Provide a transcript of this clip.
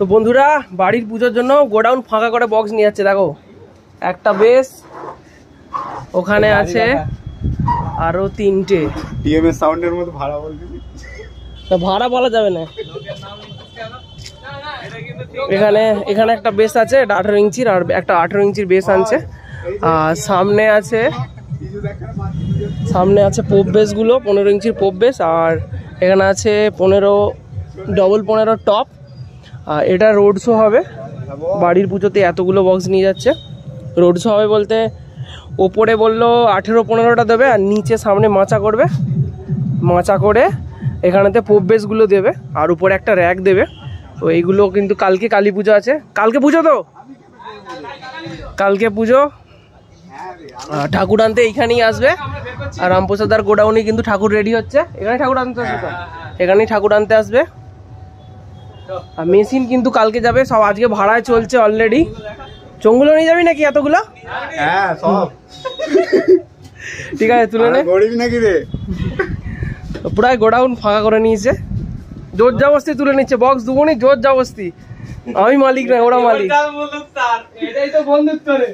তো বন্ধুরা বাড়ির পুজোর জন্য গোডাউন ফাঁকা করে বক্স নিয়ে যাচ্ছে। দেখো একটা বেস, ওখানে আছে আরো 3টে। টিএমএস সাউন্ডের মতো ভাড়া বলবি না, ভাড়া বলা যাবে না। এখানে একটা বেস আছে, এটা 18 ইঞ্চির, আর একটা 18 ইঞ্চির বেস আনছে। আর সামনে আছে পোপ বেস গুলো, 15 ইঞ্চির পোপ বেস। আর এখানে আছে 15 টপ। আর এটা রোড শো হবে বাড়ির পুজোতে, এতগুলো বক্স নিয়ে যাচ্ছে। রোড শো হবে বলতে ওপরে বললো 18-15টা দেবে, আর নিচে সামনে মাচা করে এখানেতে পোপ বেসগুলো দেবে, আর উপরে একটা র্যাক দেবে। তো এইগুলো কিন্তু কালকে কালী পুজো আছে। কালকে পুজো তো, কালকে পুজো, ঠাকুর আনতে এইখানেই আসবে। আর রামপ্রসাদার গোডাউনে কিন্তু ঠাকুর রেডি হচ্ছে, এখানে ঠাকুর আনতে আসবে, তো এখানেই ঠাকুর আনতে আসবে। আর মেশিন কিন্তু কালকে যাবে, সব আজকে ভাড়ায় চলছে অলরেডি। চঙ্গুলো নিয়ে যাবি নাকি এতগুলো? হ্যাঁ সব ঠিক আছে, তুলে নে। গরিব নাকি রে? পুরাই গোডাউন ফাঁকা করে নিয়েছে, জোর জবস্তি তুলে নিচ্ছে বক্স দুগুনি, জোর জবস্তি। আমি মালিক না, ওরা মালিক। এটাই তো বন্ধুত্ব রে।